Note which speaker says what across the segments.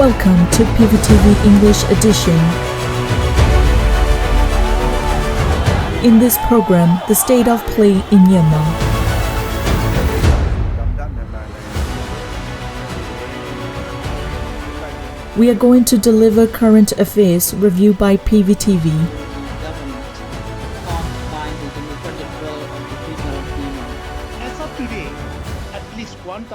Speaker 1: Welcome to PVTV English edition. In this program, the state of play in Myanmar. We are going to deliver current affairs review by PVTV.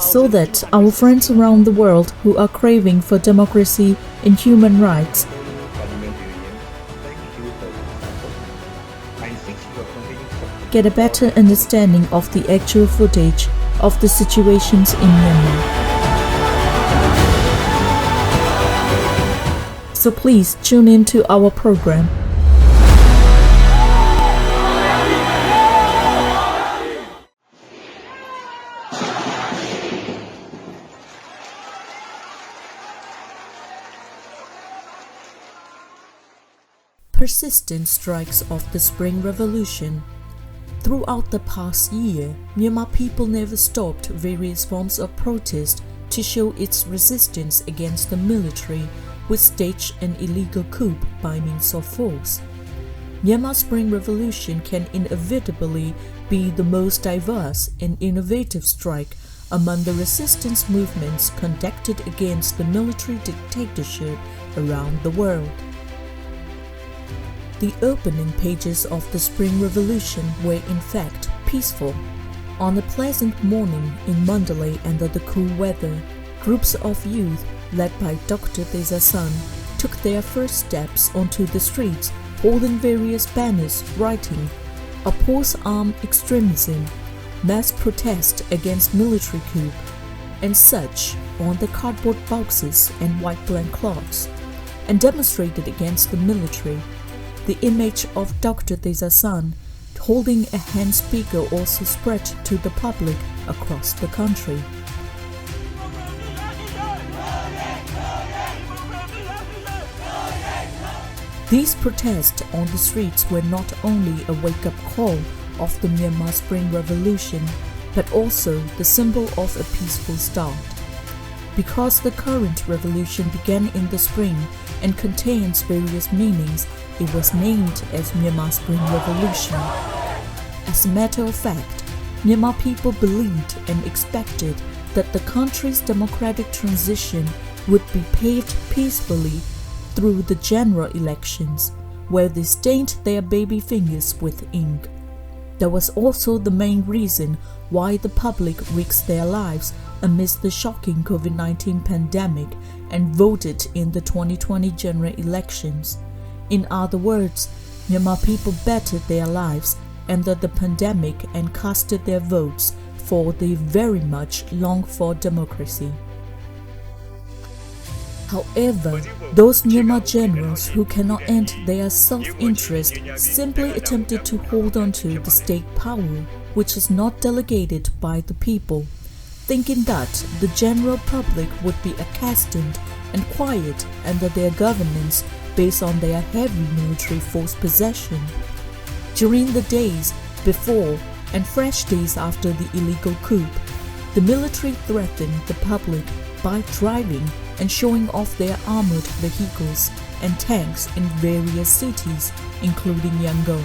Speaker 1: So that our friends around the world who are craving for democracy and human rights get a better understanding of the actual footage of the situations in Myanmar. So please tune in to our program. Persistent strikes of the Spring Revolution. Throughout the past year, Myanmar people never stopped various forms of protest to show its resistance against the military, which staged an illegal coup by means of force. Myanmar's Spring Revolution can inevitably be the most diverse and innovative strike among the resistance movements conducted against the military dictatorship around the world. The opening pages of the Spring Revolution were in fact peaceful. On a pleasant morning in Mandalay under the cool weather, groups of youth led by Dr. Thesa's son took their first steps onto the streets holding various banners writing "Oppose armed extremism," "Mass protest against military coup," and such on the cardboard boxes and white blank cloths, and demonstrated against the military. The image of Dr. Thesa's son holding a hand speaker also spread to the public across the country. These protests on the streets were not only a wake-up call of the Myanmar Spring Revolution, but also the symbol of a peaceful start. Because the current revolution began in the spring and contains various meanings, it was named as Myanmar Spring Revolution. As a matter of fact, Myanmar people believed and expected that the country's democratic transition would be paved peacefully through the general elections, where they stained their baby fingers with ink. That was also the main reason why the public risked their lives amidst the shocking COVID-19 pandemic and voted in the 2020 general elections. In other words, Myanmar people bettered their lives under the pandemic and casted their votes for the very much longed-for democracy. However, those Myanmar generals who cannot end their self-interest simply attempted to hold on to the state power, which is not delegated by the people, thinking that the general public would be accustomed and quiet under their governance based on their heavy military force possession. During the days before and fresh days after the illegal coup, the military threatened the public by driving and showing off their armored vehicles and tanks in various cities, including Yangon.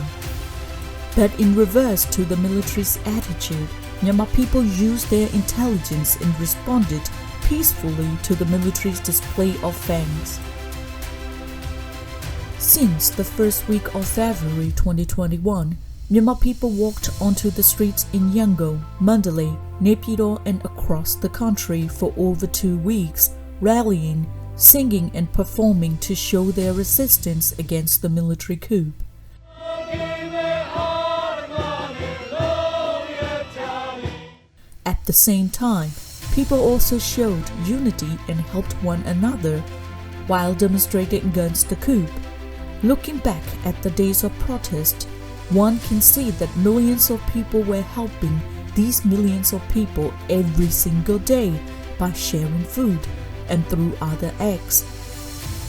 Speaker 1: But in reverse to the military's attitude, Myanmar people used their intelligence and responded peacefully to the military's display of fangs. Since the first week of February 2021, Myanmar people walked onto the streets in Yangon, Mandalay, Naypyidaw and across the country for over 2 weeks, rallying, singing and performing to show their resistance against the military coup. At the same time, people also showed unity and helped one another while demonstrating against the coup. Looking back at the days of protest, one can see that millions of people were helping these millions of people every single day by sharing food and through other acts.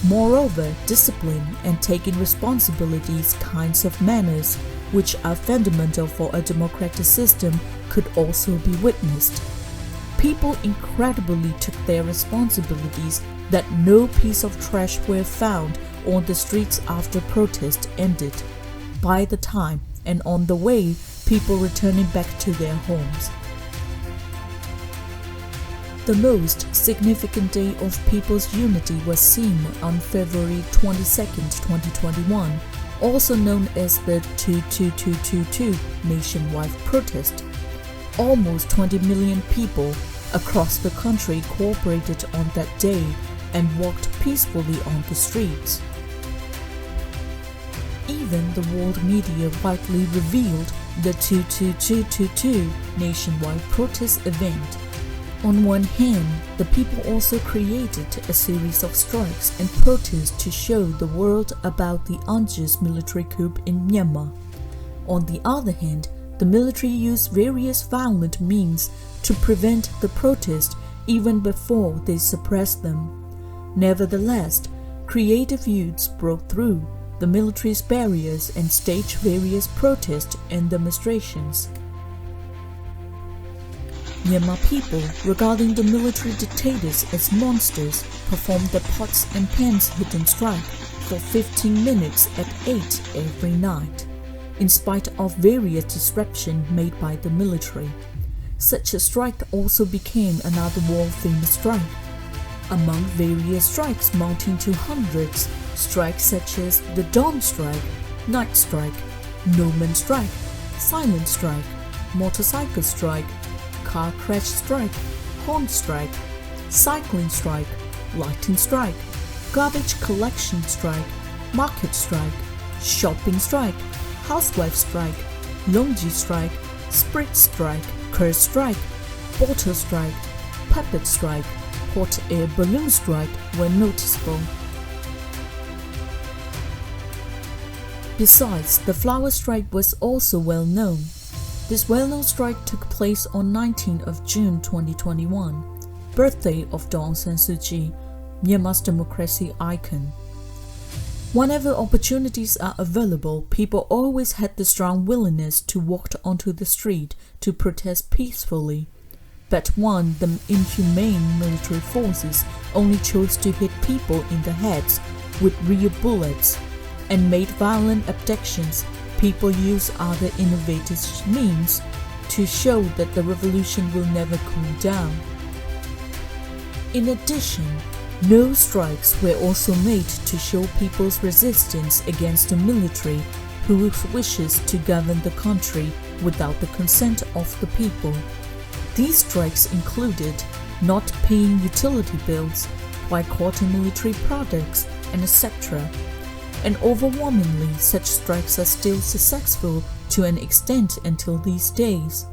Speaker 1: Moreover, discipline and taking responsibilities kinds of manners, which are fundamental for a democratic system, could also be witnessed. People incredibly took their responsibilities that no piece of trash were found on the streets after protest ended. By the time and on the way, people returning back to their homes. The most significant day of people's unity was seen on February 22, 2021, also known as the 22222 nationwide protest. Almost 20 million people across the country cooperated on that day and walked peacefully on the streets. Even the world media widely revealed the 22222 nationwide protest event. On one hand, the people also created a series of strikes and protests to show the world about the unjust military coup in Myanmar. On the other hand, the military used various violent means to prevent the protest even before they suppressed them. Nevertheless, creative youths broke through the military's barriers and staged various protests and demonstrations. Myanmar people, regarding the military dictators as monsters, performed the pots and pans hidden strike for 15 minutes at 8 every night, in spite of various disruptions made by the military. Such a strike also became another world-famous strike. Among various strikes mounting to hundreds, strikes such as the Dawn Strike, Night Strike, No Man Strike, Silent Strike, Motorcycle Strike, Car Crash Strike, Horn Strike, Cycling Strike, Lighting Strike, Garbage Collection Strike, Market Strike, Shopping Strike, Housewife Strike, Laundry Strike, Sprit Strike, Curse Strike, Bottle Strike, Puppet Strike, Hot Air Balloon Strike were noticeable. Besides, the Flower Strike was also well known. This well-known strike took place on 19th of June 2021, birthday of Aung San Suu Kyi, Myanmar's democracy icon. Whenever opportunities are available, people always had the strong willingness to walk onto the street to protest peacefully. But when the inhumane military forces only chose to hit people in the heads with real bullets and made violent abductions, people use other innovative means to show that the revolution will never cool down. In addition, no strikes were also made to show people's resistance against the military who wishes to govern the country without the consent of the people. These strikes included not paying utility bills, boycotting military products, and etc. And overwhelmingly, such strikes are still successful to an extent until these days.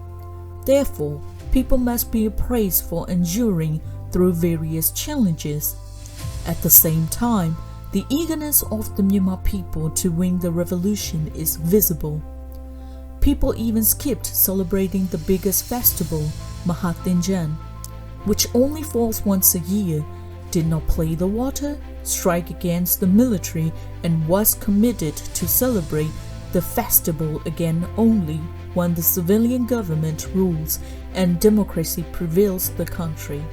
Speaker 1: Therefore, people must be praised for enduring through various challenges. At the same time, the eagerness of the Myanmar people to win the revolution is visible. People even skipped celebrating the biggest festival, Mahatinjan, which only falls once a year, did not play the water, strike against the military, and was committed to celebrate the festival again only when the civilian government rules and democracy prevails the country.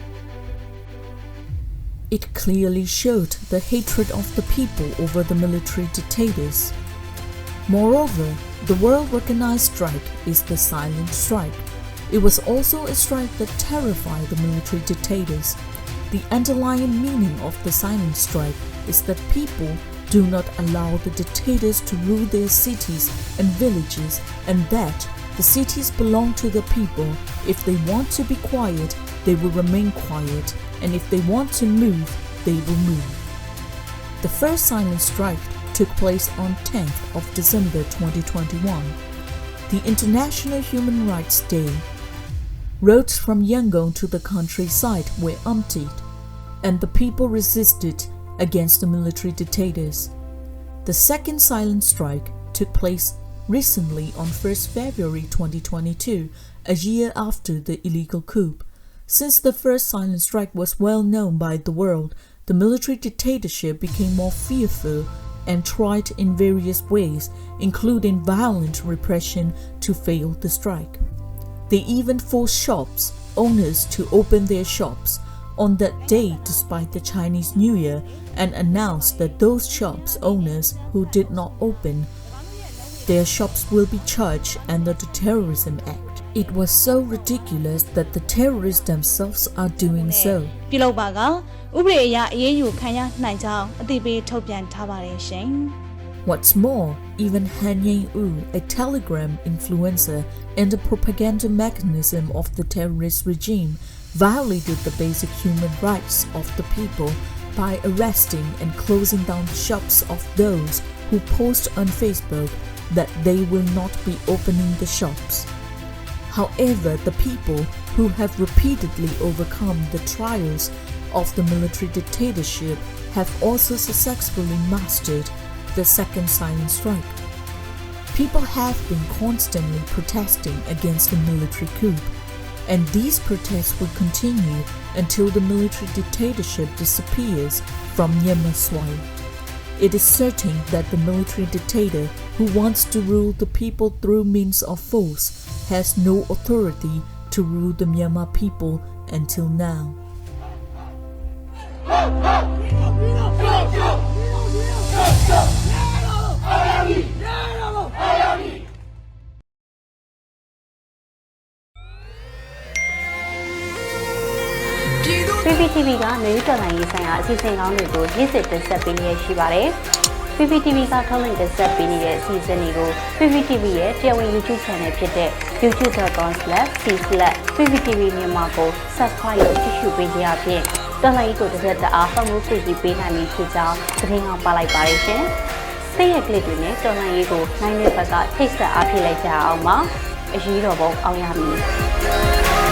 Speaker 1: It clearly showed the hatred of the people over the military dictators. Moreover, the world-recognized strike is the silent strike. It was also a strike that terrified the military dictators. The underlying meaning of the silent strike is that people do not allow the dictators to rule their cities and villages, and that the cities belong to the people. If they want to be quiet, they will remain quiet, and if they want to move, they will move. The first silent strike took place on 10th of December 2021, the International Human Rights Day. Roads from Yangon to the countryside were emptied, and the people resisted against the military dictators. The second silent strike took place recently on 1st February 2022, a year after the illegal coup. Since the first silent strike was well known by the world, the military dictatorship became more fearful and tried in various ways, including violent repression, to fail the strike. They even forced shops owners to open their shops, on that day despite the Chinese New Year and announced that those shops owners who did not open their shops will be charged under the Terrorism Act. It was so ridiculous that the terrorists themselves are doing so. What's more, even Han Yen-u, a Telegram influencer and the propaganda mechanism of the terrorist regime, violated the basic human rights of the people by arresting and closing down the shops of those who post on Facebook that they will not be opening the shops. However, the people who have repeatedly overcome the trials of the military dictatorship have also successfully mastered the second silent strike. People have been constantly protesting against the military coup, and these protests will continue until the military dictatorship disappears from Myanmar soil. It is certain that the military dictator who wants to rule the people through means of force has no authority to rule the Myanmar people until now.
Speaker 2: PVTV ကမြို့တော်လိုင်းရေးဆိုင်ရာအစီအစဉ်ကောင်းတွေကိုနေ့စဉ်တင်ဆက်ပေးနေရရှိပါတယ်။ PVTV ကထုတ်လွှင့်တင်ဆက်ပေးနေတဲ့အစီအစဉ်တွေကို PVTV ရဲ့တရားဝင် YouTube Channel ဖြစ်တဲ့ youtube.com/c/PVTV မြန်မာကို Subscribe လုပ်ကြည့်ရှုပေးကြရဖြင့်တော်လိုင်းကိုတစ်သက်တအားဖုန်းမှုပြည်ပြီးပေးနိုင်ပြီဖြစ်ကြောင်းသတင်းအောင်ပါလိုက်ပါတယ်ရှင်။စိတ်ရကလစ်တွေနဲ့တော်လိုင်းရေးကိုနိုင်တဲ့ဘက်ကထိတ်ဆက်အားဖြစ်လိုက်ကြအောင်ပါ။အရေးတော်ပုံအောင်ရမည်။